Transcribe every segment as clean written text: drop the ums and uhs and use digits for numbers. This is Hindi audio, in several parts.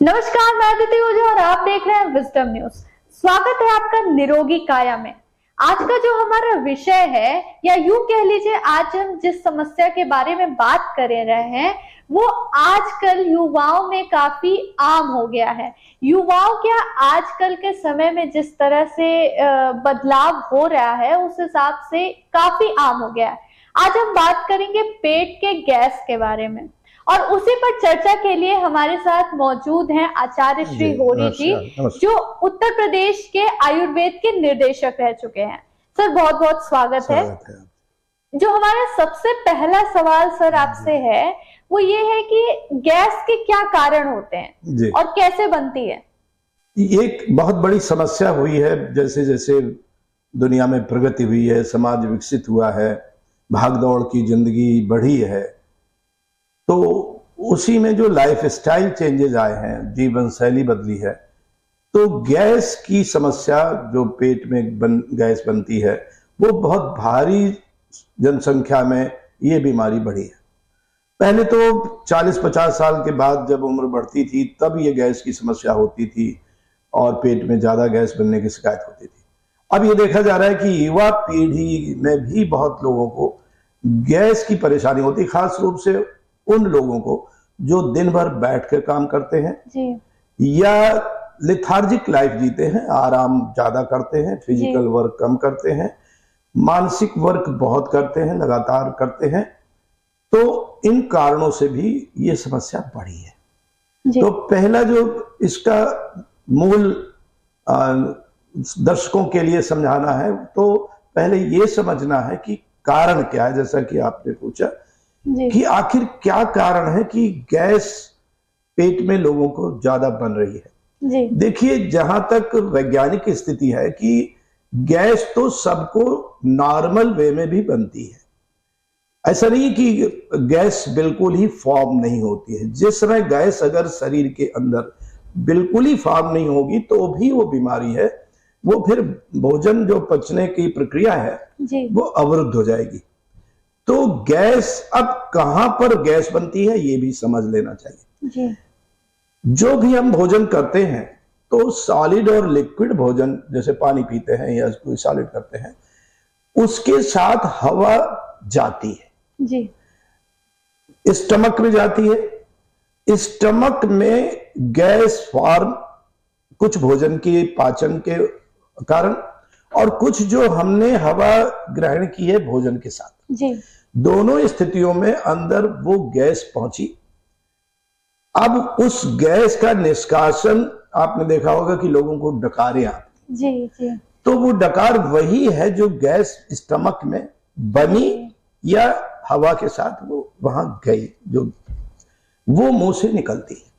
नमस्कार, मैं अदिति ओझा और आप देख रहे हैं विजडम न्यूज। स्वागत है आपका निरोगी काया में। आज का जो हमारा विषय है, या यूं कह लीजिए आज हम जिस समस्या के बारे में बात कर रहे हैं वो आजकल युवाओं में काफी आम हो गया है। युवाओं क्या, आजकल के समय में जिस तरह से बदलाव हो रहा है उस हिसाब से काफी आम हो गया है। आज हम बात करेंगे पेट के गैस के बारे में, और उसी पर चर्चा के लिए हमारे साथ मौजूद हैं आचार्य श्री होरी जी, जो उत्तर प्रदेश के आयुर्वेद के निर्देशक रह चुके हैं। सर, बहुत बहुत स्वागत है। जो हमारा सबसे पहला सवाल सर आपसे है वो ये है कि गैस के क्या कारण होते हैं और कैसे बनती है? एक बहुत बड़ी समस्या हुई है। जैसे जैसे दुनिया में प्रगति हुई है, समाज विकसित हुआ है, भागदौड़ की जिंदगी बढ़ी है, तो उसी में जो लाइफ स्टाइल चेंजेस आए हैं, जीवन शैली बदली है, तो गैस की समस्या जो पेट में गैस बनती है वो बहुत भारी जनसंख्या में ये बीमारी बढ़ी है। पहले तो 40-50 साल के बाद जब उम्र बढ़ती थी तब ये गैस की समस्या होती थी और पेट में ज्यादा गैस बनने की शिकायत होती थी। अब ये देखा जा रहा है कि युवा पीढ़ी में भी बहुत लोगों को गैस की परेशानी होती, खास रूप से उन लोगों को जो दिन भर बैठकर काम करते हैं या लेथार्जिक लाइफ जीते हैं, आराम ज्यादा करते हैं, फिजिकल वर्क कम करते हैं, मानसिक वर्क बहुत करते हैं, लगातार करते हैं। तो इन कारणों से भी ये समस्या बढ़ी है। तो पहला जो इसका मूल दर्शकों के लिए समझाना है, तो पहले ये समझना है कि कारण क्या है, जैसा कि आपने पूछा कि आखिर क्या कारण है कि गैस पेट में लोगों को ज्यादा बन रही है। देखिए, जहां तक वैज्ञानिक स्थिति है कि गैस तो सबको नॉर्मल वे में भी बनती है। ऐसा नहीं कि गैस बिल्कुल ही फॉर्म नहीं होती है। जिस समय गैस अगर शरीर के अंदर बिल्कुल ही फॉर्म नहीं होगी तो भी वो बीमारी है, वो फिर भोजन जो पचने की प्रक्रिया है वो अवरुद्ध हो जाएगी। तो गैस, अब कहां पर गैस बनती है ये भी समझ लेना चाहिए। जो भी हम भोजन करते हैं तो सॉलिड और लिक्विड भोजन, जैसे पानी पीते हैं या कोई सॉलिड करते हैं, उसके साथ हवा जाती है स्टमक में जाती है। स्टमक में गैस फॉर्म कुछ भोजन के पाचन के कारण और कुछ जो हमने हवा ग्रहण की है भोजन के साथ, दोनों स्थितियों में अंदर वो गैस पहुंची। अब उस गैस का निष्कासन, आपने देखा होगा कि लोगों को डकारें आती, तो वो डकार वही है जो गैस स्टमक में बनी या हवा के साथ वो वहां गई, जो वो मुंह से निकलती है।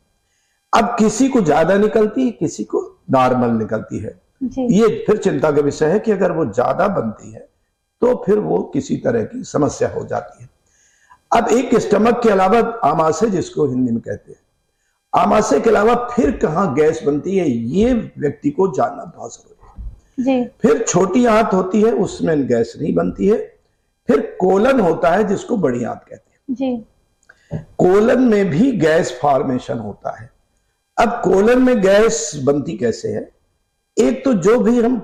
अब किसी को ज्यादा निकलती है, किसी को नॉर्मल निकलती है। ये फिर चिंता का विषय है कि अगर वो ज्यादा बनती है तो फिर वो किसी तरह की समस्या हो जाती है। अब एक स्टमक के अलावा आमाशय, जिसको हिंदी में कहते हैं, आमाशय के अलावा फिर कहां गैस बनती है ये व्यक्ति को जानना बहुत जरूरी है। फिर छोटी आंत होती है, उसमें गैस नहीं बनती है। फिर कोलन होता है जिसको बड़ी आंत कहते हैं। कोलन में भी गैस फॉर्मेशन होता है। अब कोलन में गैस बनती कैसे है? एक तो जो भी हम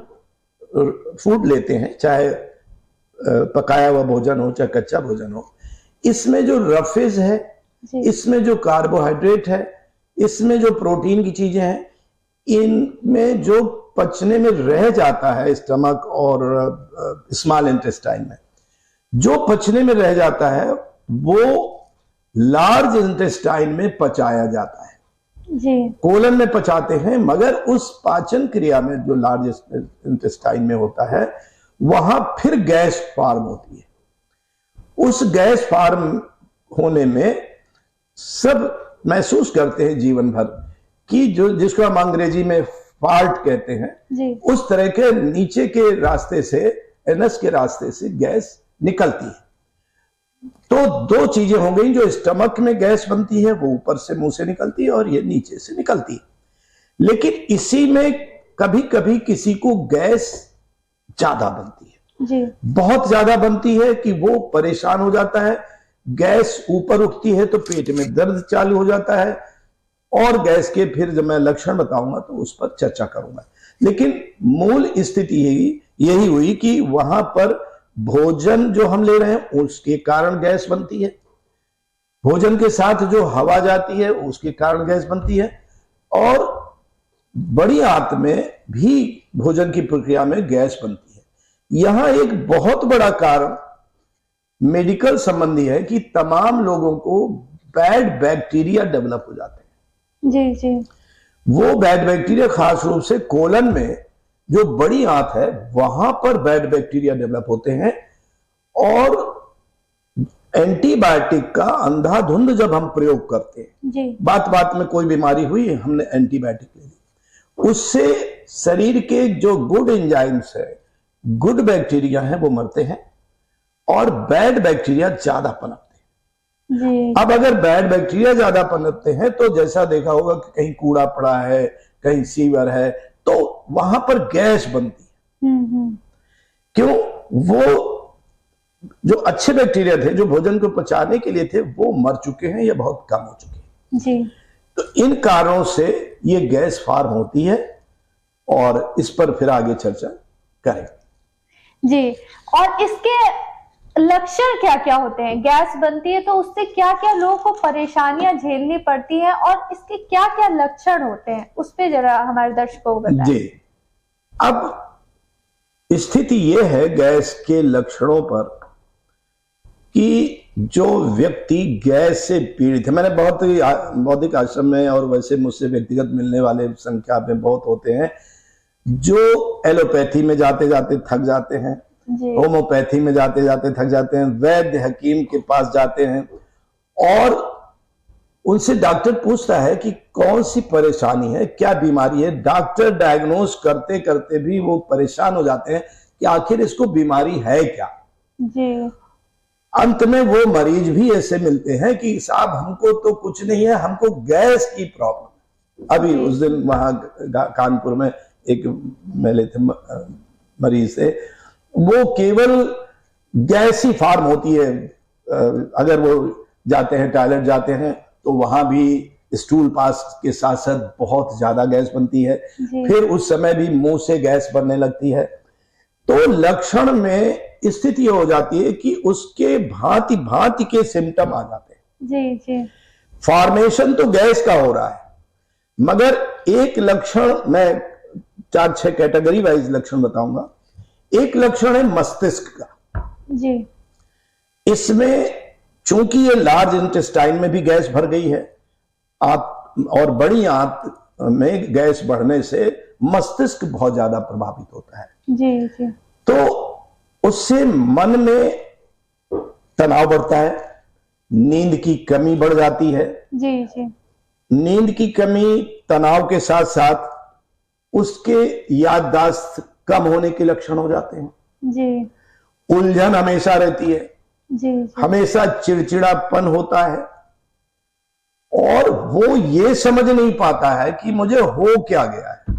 फूड लेते हैं, चाहे पकाया हुआ भोजन हो चाहे कच्चा भोजन हो, इसमें जो रफेज है, इसमें जो कार्बोहाइड्रेट है, इसमें जो प्रोटीन की चीजें हैं, इनमें जो पचने में रह जाता है स्टमक और स्मॉल इंटेस्टाइन में, जो पचने में रह जाता है वो लार्ज इंटेस्टाइन में पचाया जाता है। कोलन में पचाते हैं, मगर उस पाचन क्रिया में जो लार्ज इंटेस्टाइन में होता है वहां फिर गैस फॉर्म होती है। उस गैस फॉर्म होने में सब महसूस करते हैं जीवन भर कि जो जिसको हम अंग्रेजी में फाल्ट कहते हैं, उस तरह के नीचे के रास्ते से, एनस के रास्ते से गैस निकलती है। तो दो चीजें हो गई, जो स्टमक में गैस बनती है वो ऊपर से मुंह से निकलती है और ये नीचे से निकलती है। लेकिन इसी में कभी कभी किसी को गैस ज्यादा बनती है, बहुत ज्यादा बनती है कि वो परेशान हो जाता है। गैस ऊपर उठती है तो पेट में दर्द चालू हो जाता है, और गैस के फिर जब मैं लक्षण बताऊंगा तो उस पर चर्चा करूंगा। लेकिन मूल स्थिति यही हुई कि वहां पर भोजन जो हम ले रहे हैं उसके कारण गैस बनती है, भोजन के साथ जो हवा जाती है उसके कारण गैस बनती है, और बड़ी आंत में भी भोजन की प्रक्रिया में गैस बनती है। यहां एक बहुत बड़ा कारण मेडिकल संबंधी है कि तमाम लोगों को बैड बैक्टीरिया डेवलप हो जाते हैं। जी जी। वो बैड बैक्टीरिया खास रूप से कोलन में जो बड़ी आंत है वहां पर बैड बैक्टीरिया डेवलप होते हैं, और एंटीबायोटिक का अंधाधुंध जब हम प्रयोग करते हैं जी। बात बात में कोई बीमारी हुई हमने एंटीबायोटिक ले ली, उससे शरीर के जो गुड एंजाइम्स है, गुड बैक्टीरिया है वो मरते हैं और बैड बैक्टीरिया ज्यादा पनपते हैं जी। अब अगर बैड बैक्टीरिया ज्यादा पनपते हैं तो जैसा देखा होगा कि कहीं कूड़ा पड़ा है, कहीं सीवर है, तो वहां पर गैस बनती है। क्यों? वो जो अच्छे बैक्टीरिया थे जो भोजन को पचाने के लिए थे वो मर चुके हैं या बहुत कम हो चुके हैं जी। तो इन कारणों से ये गैस फॉर्म होती है, और इस पर फिर आगे चर्चा करेंगे जी। और इसके लक्षण क्या क्या होते हैं? गैस बनती है तो उससे क्या क्या लोगों को परेशानियां झेलनी पड़ती हैं, और इसके क्या क्या लक्षण होते हैं उस पे जरा हमारे दर्शकों को बताएं जी। अब स्थिति यह है गैस के लक्षणों पर कि जो व्यक्ति गैस से पीड़ित है, मैंने बहुत बौद्धिक आश्रम में और वैसे मुझसे व्यक्तिगत मिलने वाले संख्या में बहुत होते हैं जो एलोपैथी में जाते जाते थक जाते हैं, होम्योपैथी में जाते जाते थक जाते हैं, वैद्य हकीम के पास जाते हैं, और उनसे डॉक्टर पूछता है कि कौन सी परेशानी है, क्या बीमारी है। डॉक्टर डायग्नोज करते करते भी वो परेशान हो जाते हैं कि आखिर इसको बीमारी है क्या जी। अंत में वो मरीज भी ऐसे मिलते हैं कि साहब हमको तो कुछ नहीं है, हमको गैस की प्रॉब्लम। अभी उस दिन वहां कानपुर में एक मिले थे मरीज से, वो केवल गैस ही फॉर्म होती है। अगर वो जाते हैं टॉयलेट जाते हैं तो वहां भी स्टूल पास के साथ साथ बहुत ज्यादा गैस बनती है, फिर उस समय भी मुंह से गैस बनने लगती है। तो लक्षण में स्थिति हो जाती है कि उसके भांति भांति के सिम्टम आ जाते हैं जी जी। फॉर्मेशन तो गैस का हो रहा है, मगर एक लक्षण मैं 4-6 कैटेगरी वाइज लक्षण बताऊंगा। एक लक्षण है मस्तिष्क का जी। इसमें चूंकि ये लार्ज इंटेस्टाइन में भी गैस भर गई है, और बड़ी आंत में गैस बढ़ने से मस्तिष्क बहुत ज्यादा प्रभावित होता है जी जी। तो उससे मन में तनाव बढ़ता है, नींद की कमी बढ़ जाती है जी जी। नींद की कमी तनाव के साथ साथ उसके याददाश्त कम होने के लक्षण हो जाते हैं जी। उलझन हमेशा रहती है जी जी। हमेशा चिड़चिड़ापन होता है, और वो ये समझ नहीं पाता है कि मुझे हो क्या गया है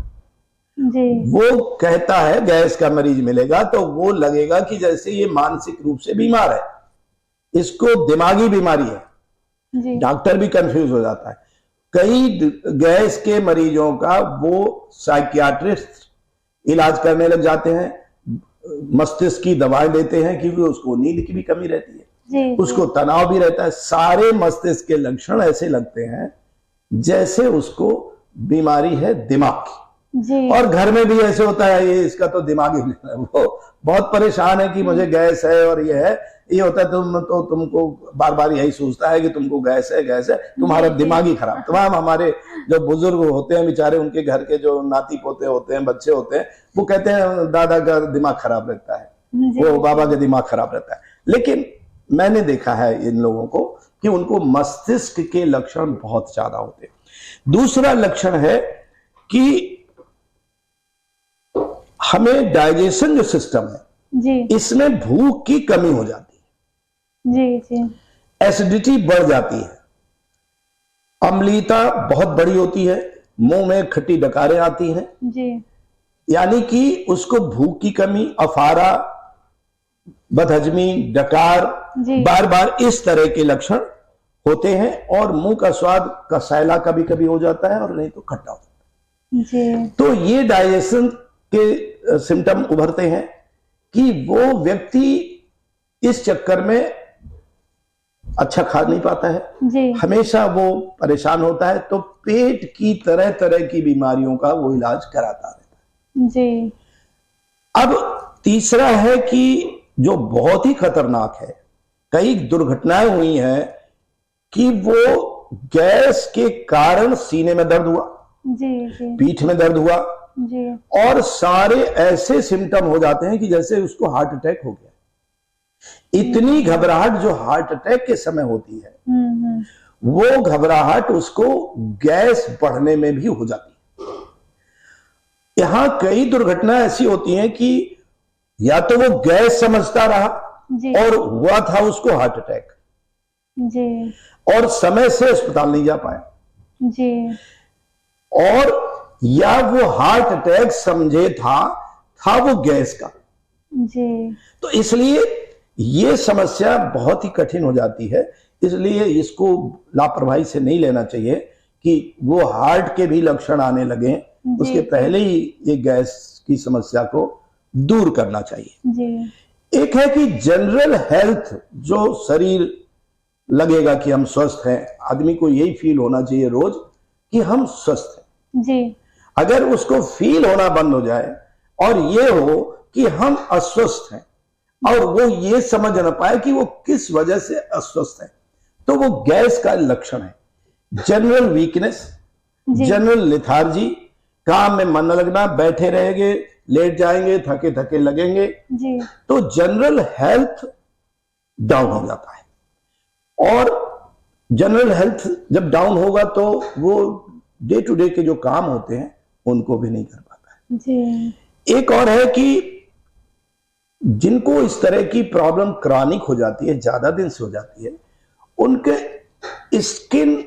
जी। वो कहता है गैस का मरीज मिलेगा तो वो लगेगा कि जैसे ये मानसिक रूप से बीमार है, इसको दिमागी बीमारी है जी। डॉक्टर भी कंफ्यूज हो जाता है। कई गैस के मरीजों का वो साइकियाट्रिस्ट इलाज करने लग जाते हैं, मस्तिष्क की दवाएं देते हैं क्योंकि उसको नींद की भी कमी रहती है जी, उसको तनाव भी रहता है। सारे मस्तिष्क के लक्षण ऐसे लगते हैं जैसे उसको बीमारी है दिमाग की जी। और घर में भी ऐसे होता है, ये इसका तो दिमागी वो बहुत परेशान है कि मुझे गैस है और ये है, ये होता है तुमको बार बार यही सोचता है कि तुमको गैस है, तुम्हारा दिमागी खराब। तमाम हमारे जो बुजुर्ग होते हैं बेचारे, उनके घर के जो नाती पोते होते हैं, बच्चे होते हैं, वो कहते हैं दादा का दिमाग खराब रहता है, वो बाबा का दिमाग खराब रहता है। लेकिन मैंने देखा है इन लोगों को कि उनको मस्तिष्क के लक्षण बहुत ज्यादा होते हैं। दूसरा लक्षण है कि हमें डाइजेशन जो सिस्टम है जी, इसमें भूख की कमी हो जाती है जी जी। एसिडिटी बढ़ जाती है, अम्लता बहुत बड़ी होती है, मुंह में खट्टी डकारें आती हैं जी। यानी कि उसको भूख की कमी, अफारा, बदहजमी, डकार, बार बार इस तरह के लक्षण होते हैं और मुंह का स्वाद कसैला कभी कभी हो जाता है और नहीं तो खट्टा हो जाता है। जी। तो ये डाइजेशन के सिम्टम उभरते हैं कि वो व्यक्ति इस चक्कर में अच्छा खा नहीं पाता है, जी। हमेशा वो परेशान होता है, तो पेट की तरह तरह की बीमारियों का वो इलाज कराता रहता है। जी। अब तीसरा है कि जो बहुत ही खतरनाक है, कई दुर्घटनाएं हुई हैं कि वो गैस के कारण सीने में दर्द हुआ, जी। जी। पीठ में दर्द हुआ जी। और सारे ऐसे सिम्टम हो जाते हैं कि जैसे उसको हार्ट अटैक हो गया। इतनी घबराहट जो हार्ट अटैक के समय होती है, वो घबराहट उसको गैस बढ़ने में भी हो जाती है। यहां कई दुर्घटनाएं ऐसी होती हैं कि या तो वो गैस समझता रहा जी। और हुआ था उसको हार्ट अटैक, जी। और समय से अस्पताल नहीं जा पाया, जी। और या वो हार्ट अटैक समझे था वो गैस का। जी। तो इसलिए ये समस्या बहुत ही कठिन हो जाती है। इसलिए इसको लापरवाही से नहीं लेना चाहिए कि वो हार्ट के भी लक्षण आने लगे, उसके पहले ही ये गैस की समस्या को दूर करना चाहिए। जी। एक है कि जनरल हेल्थ, जो शरीर लगेगा कि हम स्वस्थ हैं, आदमी को यही फील होना चाहिए रोज कि हम स्वस्थ हैं। जी। अगर उसको फील होना बंद हो जाए और ये हो कि हम अस्वस्थ हैं और वो ये समझ ना पाए कि वो किस वजह से अस्वस्थ है, तो वो गैस का लक्षण है। जनरल वीकनेस, जनरल लेथार्जी, काम में मन न लगना, बैठे रहेंगे, लेट जाएंगे, थके थके लगेंगे, जी। तो जनरल हेल्थ डाउन हो जाता है। और जनरल हेल्थ जब डाउन होगा तो वो डे टू डे के जो काम होते हैं उनको भी नहीं कर पाता है। जी। एक और है कि जिनको इस तरह की प्रॉब्लम क्रॉनिक हो जाती है, ज्यादा दिन से हो जाती है, उनके स्किन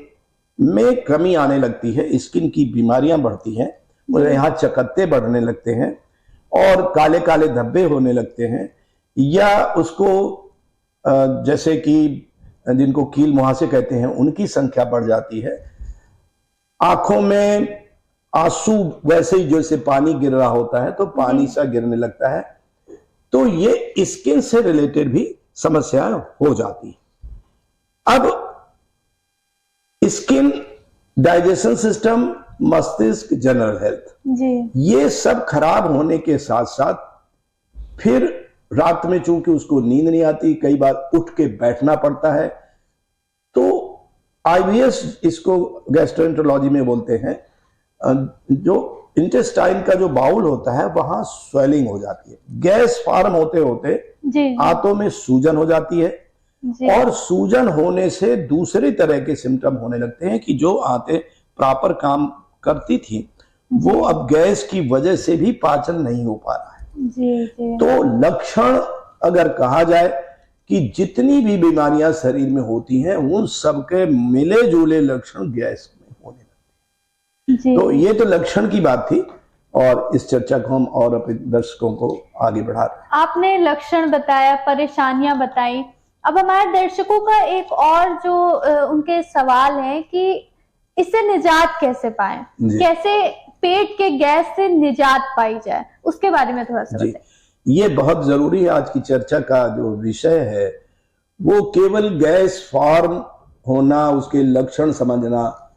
में कमी आने लगती है, स्किन की बीमारियां बढ़ती हैं, और यहाँ चकत्ते बढ़ने लगते हैं और काले काले धब्बे होने लगते हैं, या उसको जैसे कि जिनको कील मुहासे कहते हैं उनकी संख्या बढ़ जाती है। आंखों में आंसू वैसे ही जैसे पानी गिर रहा होता है तो पानी सा गिरने लगता है। तो ये स्किन से रिलेटेड भी समस्याएं हो जाती है। अब स्किन, डाइजेशन सिस्टम, मस्तिष्क, जनरल हेल्थ, जी। ये सब खराब होने के साथ साथ फिर रात में चूंकि उसको नींद नहीं आती, कई बार उठ के बैठना पड़ता है, तो आईबीएस इसको गैस्ट्रोएंटरोलॉजी में बोलते हैं, जो इंटेस्टाइन का जो बाउल होता है वहां स्वेलिंग हो जाती है, गैस फॉर्म होते होते आंतों में सूजन हो जाती है, और सूजन होने से दूसरे तरह के सिम्टम होने लगते हैं कि जो आंतें प्रॉपर काम करती थी वो अब गैस की वजह से भी पाचन नहीं हो पा रहा है। जी। तो लक्षण अगर कहा जाए कि जितनी भी बीमारियां शरीर में होती हैं उन सबके मिले जुले लक्षण गैस में होने लगते हैं। तो ये तो लक्षण की बात थी, और इस चर्चा को हम और अपने दर्शकों को आगे बढ़ा रहे हैं। आपने लक्षण बताया, परेशानियां बताई, अब हमारे दर्शकों का एक और जो उनके सवाल है कि इससे निजात कैसे पाएं, कैसे पेट के गैस से निजात पाई जाए, उसके बारे में थोड़ा सा बताइए। ये बहुत जरूरी है। आज की चर्चा का जो विषय है वो केवल गैस फॉर्म होना, उसके लक्षण समझना,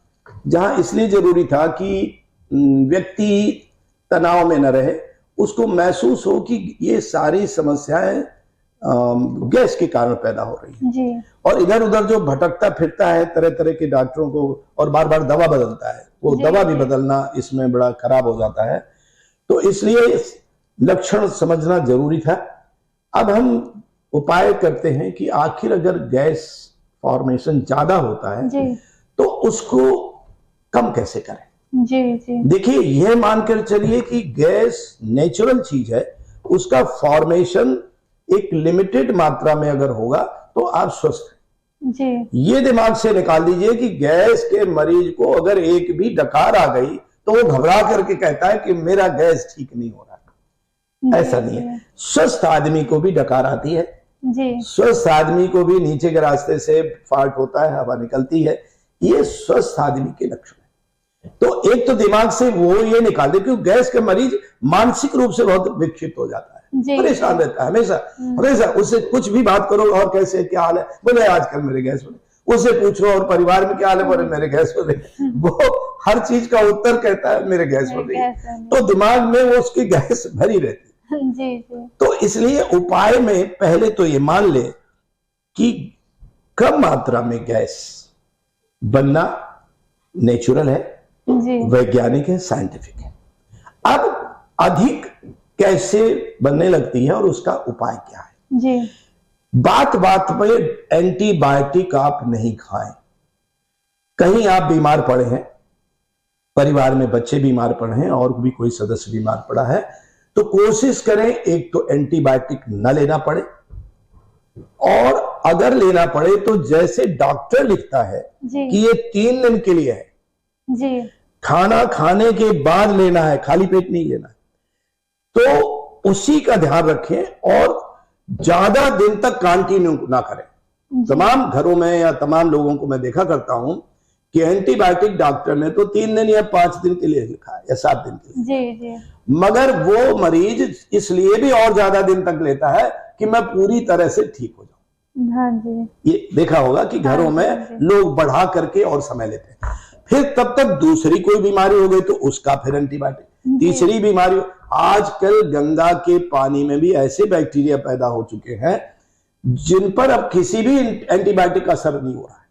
जहां इसलिए जरूरी था कि व्यक्ति तनाव में न रहे, उसको महसूस हो कि ये सारी समस्याएं गैस के कारण पैदा हो रही है जी। और इधर उधर जो भटकता फिरता है तरह तरह के डॉक्टरों को और बार बार दवा बदलता है, वो दवा भी बदलना इसमें बड़ा खराब हो जाता है। तो इसलिए लक्षण समझना जरूरी था। अब हम उपाय करते हैं कि आखिर अगर गैस फॉर्मेशन ज्यादा होता है जी। तो उसको कम कैसे करें। जी। देखिए, यह मानकर चलिए कि गैस नेचुरल चीज है, उसका फॉर्मेशन एक लिमिटेड मात्रा में अगर होगा तो आप स्वस्थ हैं जी। ये दिमाग से निकाल दीजिए कि गैस के मरीज को अगर एक भी डकार आ गई तो वो घबरा करके कहता है कि मेरा गैस ठीक नहीं हो रहा। ऐसा नहीं है, स्वस्थ आदमी को भी डकार आती है, जी स्वस्थ आदमी को भी नीचे के रास्ते से फाट होता है, हवा निकलती है, ये स्वस्थ आदमी के लक्षण है। तो एक तो दिमाग से वो ये निकाल दे, क्योंकि गैस के मरीज मानसिक रूप से बहुत विक्षिप्त हो जाता है, परेशान रहता है हमेशा हमेशा। उससे कुछ भी बात करो, और कैसे क्या हाल है, बोले आजकल मेरे गैस बने। उससे पूछो और परिवार में क्या हाल है, बोले मेरे गैस बने। वो हर चीज का उत्तर कहता है मेरे गैस बने। तो दिमाग में वो उसकी गैस भरी रहती है। जी। तो इसलिए उपाय में पहले तो ये मान ले कि कम मात्रा में गैस बनना नेचुरल है, वैज्ञानिक है, साइंटिफिक है। अब अधिक कैसे बनने लगती है और उसका उपाय क्या है? जी। बात बात में एंटीबायोटिक आप नहीं खाएं। कहीं आप बीमार पड़े हैं, परिवार में बच्चे बीमार पड़े हैं और भी कोई सदस्य बीमार पड़ा है, तो कोशिश करें एक तो एंटीबायोटिक न लेना पड़े, और अगर लेना पड़े तो जैसे डॉक्टर लिखता है कि ये 3 दिन के लिए है जी, खाना खाने के बाद लेना है, खाली पेट नहीं लेना है, तो उसी का ध्यान रखें और ज्यादा दिन तक कंटिन्यू ना करें। तमाम घरों में या तमाम लोगों को मैं देखा करता हूं कि एंटीबायोटिक डॉक्टर ने तो 3 दिन या 5 दिन के लिए लिखा है या 7 दिन के लिए। जी। मगर वो मरीज इसलिए भी और ज्यादा दिन तक लेता है कि मैं पूरी तरह से ठीक हो जाऊं। हाँ जी। ये देखा होगा कि घरों में लोग बढ़ा करके और समय लेते हैं। फिर तब तक दूसरी कोई बीमारी हो गई तो उसका फिर एंटीबायोटिक, तीसरी बीमारी। आजकल गंगा के पानी में भी ऐसे बैक्टीरिया पैदा हो चुके हैं जिन पर अब किसी भी एंटीबायोटिक का असर नहीं हो रहा है।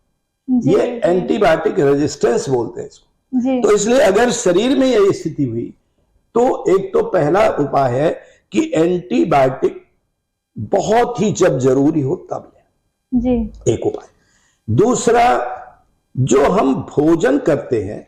ये एंटीबायोटिक रेजिस्टेंस बोलते हैं इसको। तो इसलिए अगर शरीर में यह स्थिति हुई तो एक तो पहला उपाय है कि एंटीबायोटिक बहुत ही जब जरूरी हो तब लें, जी एक उपाय। दूसरा, जो हम भोजन करते हैं,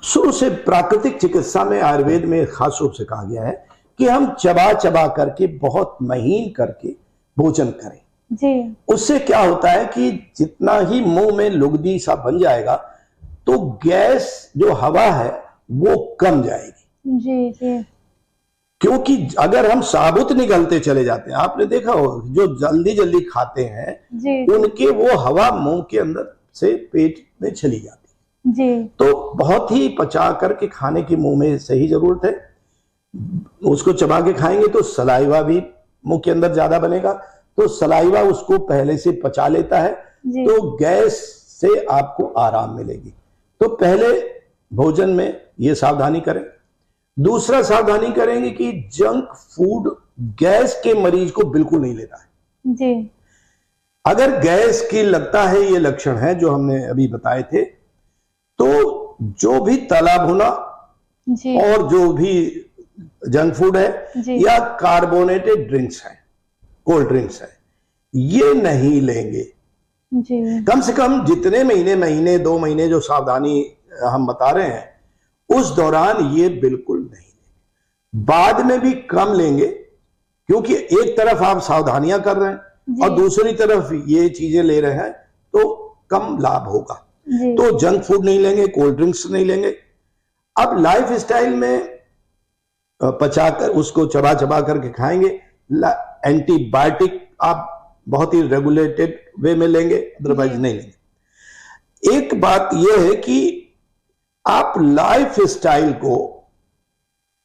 शुरू से प्राकृतिक चिकित्सा में, आयुर्वेद में खास रूप से कहा गया है कि हम चबा चबा करके बहुत महीन करके भोजन करें। जी। उससे क्या होता है कि जितना ही मुंह में लुगदी सा बन जाएगा तो गैस जो हवा है वो कम जाएगी। जी। क्योंकि अगर हम साबुत निगलते चले जाते हैं, आपने देखा हो जो जल्दी जल्दी खाते हैं उनके वो हवा मुंह के अंदर से पेट में चली जाती है। जी। तो बहुत ही पचा करके खाने की मुंह में सही जरूरत है। उसको चबा के खाएंगे तो सलाइवा भी मुंह के अंदर ज्यादा बनेगा, तो सलाइवा उसको पहले से पचा लेता है, तो गैस से आपको आराम मिलेगी। तो पहले भोजन में ये सावधानी करें। दूसरा सावधानी करेंगे कि जंक फूड गैस के मरीज को बिल्कुल नहीं लेना है। जी। अगर गैस की लगता है ये लक्षण है जो हमने अभी बताए थे, तो जो भी तला भुना और जो भी जंक फूड है या कार्बोनेटेड ड्रिंक्स है, कोल्ड ड्रिंक्स है, ये नहीं लेंगे। जी। कम से कम जितने महीने 2 महीने जो सावधानी हम बता रहे हैं उस दौरान ये बिल्कुल नहीं लेंगे। बाद में भी कम लेंगे, क्योंकि एक तरफ आप सावधानियां कर रहे हैं और दूसरी तरफ ये चीजें ले रहे हैं तो कम लाभ होगा। तो जंक फूड नहीं लेंगे, कोल्ड ड्रिंक्स नहीं लेंगे। अब लाइफ स्टाइल में पचाकर उसको चबा चबा करके खाएंगे। एंटीबायोटिक आप बहुत ही रेगुलेटेड वे में लेंगे, अदरवाइज नहीं लेंगे। एक बात यह है कि आप लाइफ स्टाइल को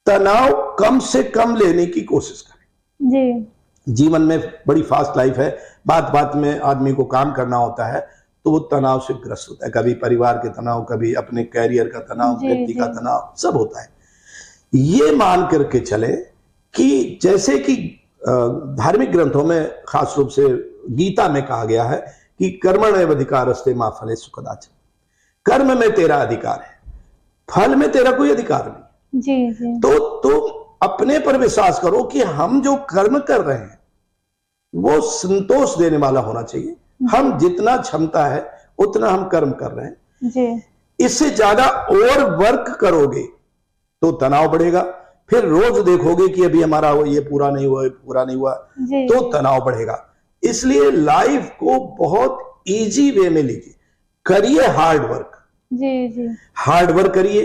तनाव कम से कम लेने की कोशिश करें। जी। जीवन में बड़ी फास्ट लाइफ है, बात बात में आदमी को काम करना होता है, तो वो तनाव से ग्रस्त होता है। कभी परिवार के तनाव, कभी अपने कैरियर का तनाव, व्यक्ति का तनाव, सब होता है। ये मान करके चले कि जैसे कि धार्मिक ग्रंथों में खास रूप से गीता में कहा गया है कि कर्मण्येव अधिकारस्ते मा फलेषु कदाचन। कर्म में तेरा अधिकार है, फल में तेरा कोई अधिकार नहीं। जी। तो तुम अपने पर विश्वास करो कि हम जो कर्म कर रहे हैं वो संतोष देने वाला होना चाहिए। हम जितना क्षमता है उतना हम कर्म कर रहे हैं। जी। इससे ज्यादा ओवर वर्क करोगे तो तनाव बढ़ेगा। फिर रोज देखोगे कि अभी हमारा ये पूरा नहीं हुआ, तो तनाव बढ़ेगा। इसलिए लाइफ को बहुत इजी वे में लीजिए, करिए हार्ड वर्क। जी। हार्ड वर्क करिए,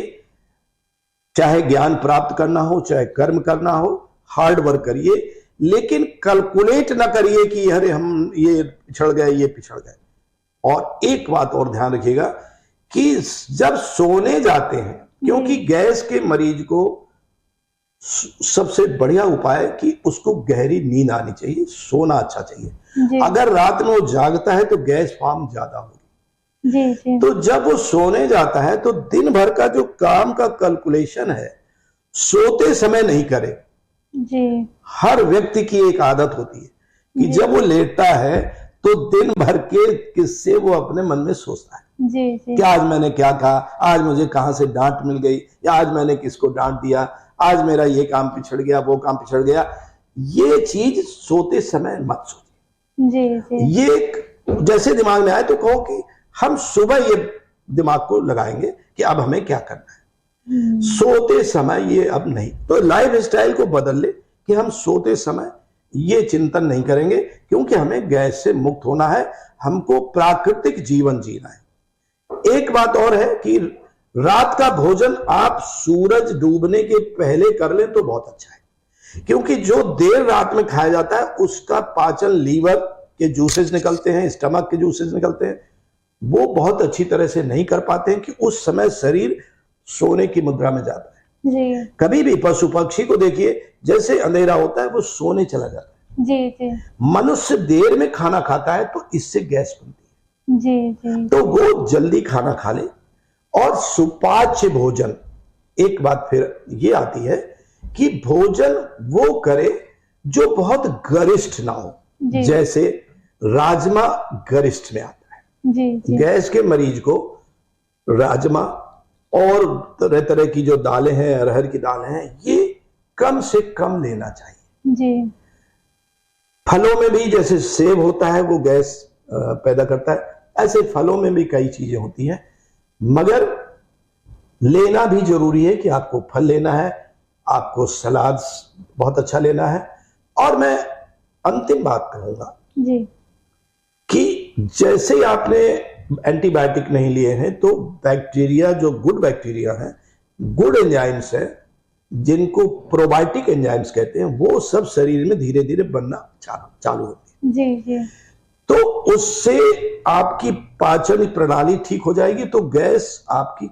चाहे ज्ञान प्राप्त करना हो, चाहे कर्म करना हो, हार्ड वर्क करिए। लेकिन कैलकुलेट ना करिए कि अरे हम ये पिछड़ गए, ये पिछड़ गए। और एक बात और ध्यान रखिएगा कि जब सोने जाते हैं, क्योंकि गैस के मरीज को सबसे बढ़िया उपाय है कि उसको गहरी नींद आनी चाहिए, सोना अच्छा चाहिए। अगर रात में वो जागता है तो गैस फॉर्म ज्यादा होगी। जी। तो जब वो सोने जाता है तो दिन भर का जो काम का कैलकुलेशन है सोते समय नहीं करे। जी। हर व्यक्ति की एक आदत होती है कि जब वो लेटता है तो दिन भर के किस्से वो अपने मन में सोचता है। जी। कि आज मैंने क्या कहा, आज मुझे कहां से डांट मिल गई, या आज मैंने किसको डांट दिया, आज मेरा ये काम पिछड़ गया, वो काम पिछड़ गया। ये चीज सोते समय मत सोचिए। जी। ये जैसे दिमाग में आए तो कहो कि हम सुबह ये दिमाग को लगाएंगे कि अब हमें क्या करना है। सोते समय ये अब नहीं, तो लाइफ स्टाइल को बदल ले कि हम सोते समय ये चिंतन नहीं करेंगे, क्योंकि हमें गैस से मुक्त होना है, हमको प्राकृतिक जीवन जीना है। एक बात और है कि रात का भोजन आप सूरज डूबने के पहले कर लें तो बहुत अच्छा है, क्योंकि जो देर रात में खाया जाता है उसका पाचन, लीवर के जूसेस निकलते हैं, स्टमक के जूसेस निकलते हैं, वो बहुत अच्छी तरह से नहीं कर पाते हैं कि उस समय शरीर सोने की मुद्रा में जाता है। जी। कभी भी पशु पक्षी को देखिए, जैसे अंधेरा होता है वो सोने चला जाता है। जी। मनुष्य देर में खाना खाता है तो इससे गैस बनती है। जी। तो वो जल्दी खाना खा ले। और सुपाच्य भोजन, एक बात फिर ये आती है कि भोजन वो करे जो बहुत गरिष्ठ ना हो, जैसे राजमा गरिष्ठ में आता है। जी। गैस के मरीज को राजमा और तरह तरह की जो दालें हैं, अरहर की दालें हैं, ये कम से कम लेना चाहिए। जी। फलों में भी जैसे सेब होता है वो गैस पैदा करता है, ऐसे फलों में भी कई चीजें होती हैं, मगर लेना भी जरूरी है कि आपको फल लेना है, आपको सलाद बहुत अच्छा लेना है। और मैं अंतिम बात कहूंगा जी। कि जैसे ही आपने एंटीबायोटिक नहीं लिए हैं तो बैक्टीरिया, जो गुड बैक्टीरिया हैं, गुड एंजाइम्स हैं, जिनको प्रोबायोटिक एंजाइम्स कहते हैं, वो सब शरीर में धीरे धीरे बनना चालू होती है। जी। तो उससे आपकी पाचन प्रणाली ठीक हो जाएगी, तो गैस आपकी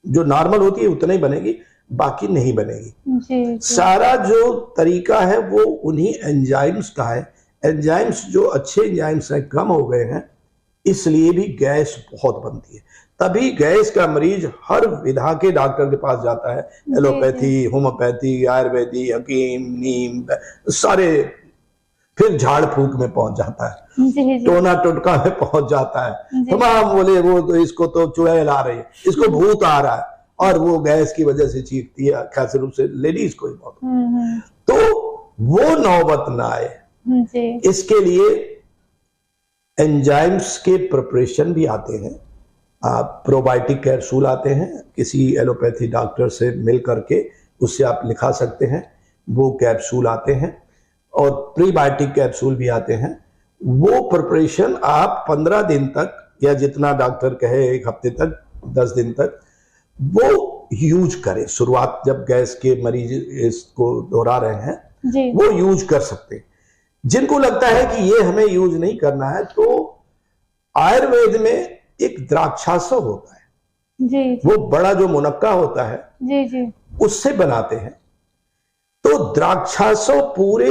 जो नॉर्मल होती है उतना ही बनेगी, बाकी नहीं बनेगी। जी। सारा जो तरीका है वो उन्हीं एंजाइम्स का है। एंजाइम्स जो अच्छे एंजाइम्स हैं कम हो गए हैं, इसलिए भी गैस बहुत बनती है। तभी गैस का मरीज हर विधा के डॉक्टर के पास जाता है, एलोपैथी, होम्योपैथी, आयुर्वेदी, हकीम, नीम, सारे, फिर झाड़ फूक में पहुंच जाता है, टोना टोटका में पहुंच जाता है। तमाम बोले वो तो इसको तो चुड़ैल आ रही है, इसको भूत आ रहा है, और वो गैस की वजह से चीखती है, खास रूप से लेडीज को ही बहुत। तो वो नौबत ना आए, इसके लिए एंजाइम्स के प्रिपरेशन भी आते हैं। प्रोबायोटिक कैप्सूल आते हैं, किसी एलोपैथी डॉक्टर से मिल करके उससे आप लिखा सकते हैं, वो कैप्सूल आते हैं। और प्रीबायोटिक कैप्सूल भी आते हैं। वो प्रिपरेशन आप 15 दिन तक, या जितना डॉक्टर कहे 1 हफ्ते तक, 10 दिन तक वो यूज करें। शुरुआत जब गैस के मरीज इसको दोहरा रहे हैं जी। वो यूज कर सकते हैं। जिनको लगता है कि ये हमें यूज नहीं करना है, तो आयुर्वेद में एक द्राक्षासव होता है। जी। वो बड़ा जो मुनक्का होता है, जी। उससे बनाते हैं। तो द्राक्षासव पूरे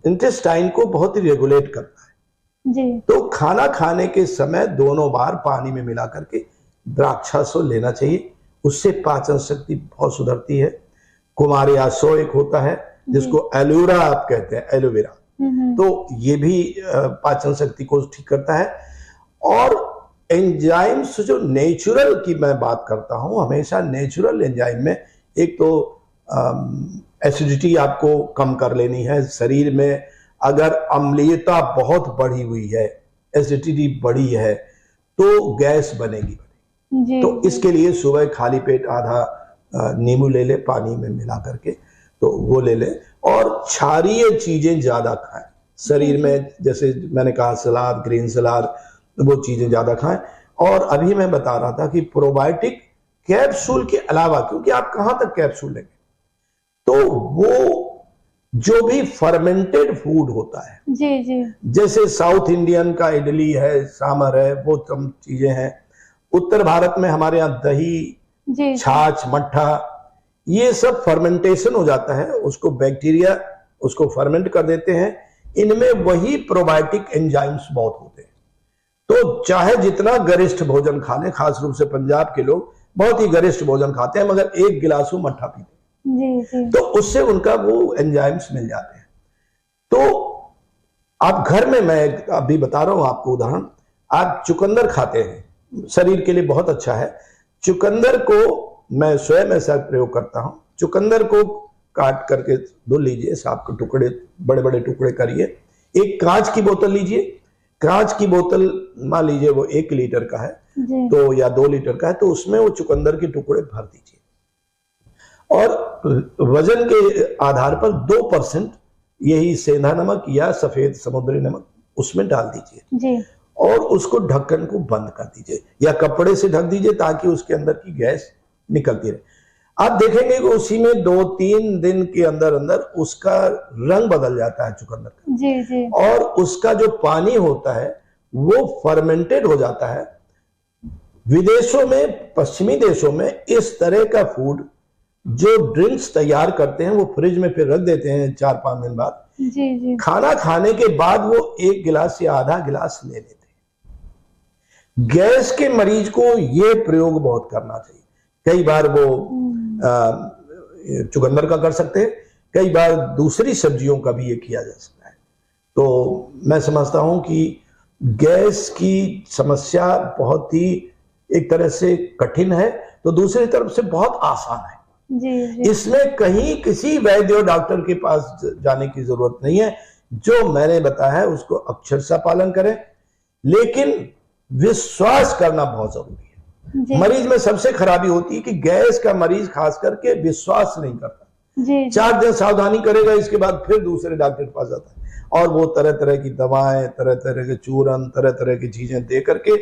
इंटेस्टाइन को बहुत ही रेगुलेट करता है। जी। तो खाना खाने के समय दोनों बार पानी में मिला करके द्राक्षासव लेना चाहिए, उससे पाचन शक्ति बहुत सुधरती है। कुमारियासव एक होता है जिसको एलोवेरा आप कहते हैं, एलोवेरा, तो ये भी पाचन शक्ति को ठीक करता है। और एंजाइम्स जो नेचुरल की मैं बात करता हूं, हमेशा नेचुरल एंजाइम में एक तो एसिडिटी आपको कम कर लेनी है। शरीर में अगर अम्लीयता बहुत बढ़ी हुई है, एसिडिटी बढ़ी है, तो गैस बनेगी। तो इसके लिए सुबह खाली पेट आधा नींबू ले ले पानी में मिला करके, तो वो ले ले। और क्षारीय चीजें ज्यादा खाएं शरीर में, जैसे मैंने कहा सलाद, ग्रीन सलाद, वो चीजें ज्यादा खाएं। और अभी मैं बता रहा था कि प्रोबायोटिक कैप्सूल के अलावा, क्योंकि आप कहां तक कैप्सूल लेंगे, तो वो जो भी फर्मेंटेड फूड होता है, जी जी जैसे साउथ इंडियन का इडली है, सांभर है, वो सब चीजें हैं। उत्तर भारत में हमारे यहाँ दही, जी छाछ, मट्ठा, ये सब फर्मेंटेशन हो जाता है, उसको बैक्टीरिया उसको फर्मेंट कर देते हैं। इनमें वही प्रोबायोटिक एंजाइम्स बहुत होते हैं। तो चाहे जितना गरिष्ठ भोजन खा लें, खास रूप से पंजाब के लोग बहुत ही गरिष्ठ भोजन खाते हैं, मगर एक गिलास मट्ठा पीते हैं, जी जी तो उससे उनका वो एंजाइम्स मिल जाते हैं। तो आप घर में, मैं अभी बता रहा हूं आपको उदाहरण, आप चुकंदर खाते हैं, शरीर के लिए बहुत अच्छा है। चुकंदर को मैं स्वयं ऐसा प्रयोग करता हूं। चुकंदर को काट करके धुल लीजिए, साफ के टुकड़े, बड़े बड़े टुकड़े करिए। एक कांच की बोतल लीजिए, कांच की बोतल मान लीजिए वो 1 लीटर का है तो या 2 लीटर का है, तो उसमें वो चुकंदर के टुकड़े भर दीजिए और वजन के आधार पर 2% यही सेंधा नमक या सफेद समुद्री नमक उसमें डाल दीजिए जी और उसको ढक्कन को बंद कर दीजिए या कपड़े से ढक दीजिए ताकि उसके अंदर की गैस निकलती रहे। आप देखेंगे कि उसी में 2-3 दिन के अंदर अंदर उसका रंग बदल जाता है चुकंदर का, जी जी और उसका जो पानी होता है वो फर्मेंटेड हो जाता है। विदेशों में, पश्चिमी देशों में इस तरह का फूड जो ड्रिंक्स तैयार करते हैं वो फ्रिज में फिर रख देते हैं 4-5 दिन बाद। जी जी खाना खाने के बाद वो 1 गिलास या आधा गिलास ले लेते हैं। गैस के मरीज को ये प्रयोग बहुत करना चाहिए। कई बार वो चुकंदर का कर सकते हैं, कई बार दूसरी सब्जियों का भी ये किया जा सकता है। तो मैं समझता हूं कि गैस की समस्या बहुत ही एक तरह से कठिन है, तो दूसरी तरफ से बहुत आसान है। जी इसमें कहीं किसी वैद्य और डॉक्टर के पास जाने की जरूरत नहीं है। जो मैंने बताया है उसको अक्षरशः पालन करें, लेकिन विश्वास करना बहुत जरूरी है। मरीज में सबसे खराबी होती है कि गैस का मरीज खास करके विश्वास नहीं करता। जी 4 दिन सावधानी करेगा, इसके बाद फिर दूसरे डॉक्टर के पास जाता है और वो तरह तरह की दवाएं, तरह तरह के चूरन, तरह तरह की चीजें दे करके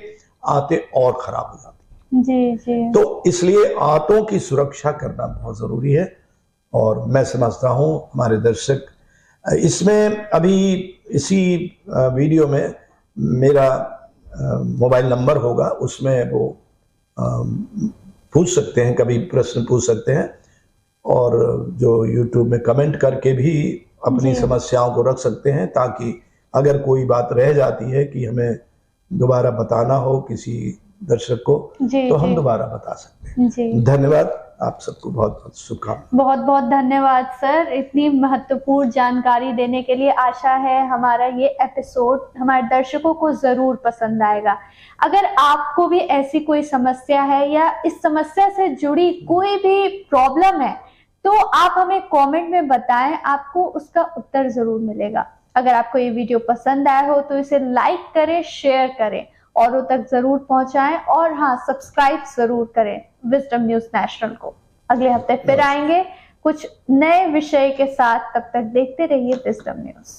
आंतें और खराब हो जाती है। जी जी तो इसलिए आंतों की सुरक्षा करना बहुत जरूरी है। और मैं समझता हूं हमारे दर्शक इसमें अभी इसी वीडियो में मेरा मोबाइल नंबर होगा, उसमें वो पूछ सकते हैं, कभी प्रश्न पूछ सकते हैं, और जो YouTube में कमेंट करके भी अपनी समस्याओं को रख सकते हैं, ताकि अगर कोई बात रह जाती है कि हमें दोबारा बताना हो किसी दर्शक को, तो हम दोबारा बता सकते हैं। धन्यवाद, आप सबको बहुत बहुत शुभकामनाएं। बहुत बहुत धन्यवाद सर, इतनी महत्वपूर्ण जानकारी देने के लिए। आशा है हमारा ये एपिसोड हमारे दर्शकों को जरूर पसंद आएगा। अगर आपको भी ऐसी कोई समस्या है या इस समस्या से जुड़ी कोई भी प्रॉब्लम है, तो आप हमें कमेंट में बताएं, आपको उसका उत्तर जरूर मिलेगा। अगर आपको ये वीडियो पसंद आया हो तो इसे लाइक करें, शेयर करें, औरों तक जरूर पहुंचाएं, और हाँ, सब्सक्राइब जरूर करें विजडम न्यूज नेशनल को। अगले हफ्ते फिर आएंगे कुछ नए विषय के साथ, तब तक देखते रहिए विजडम न्यूज।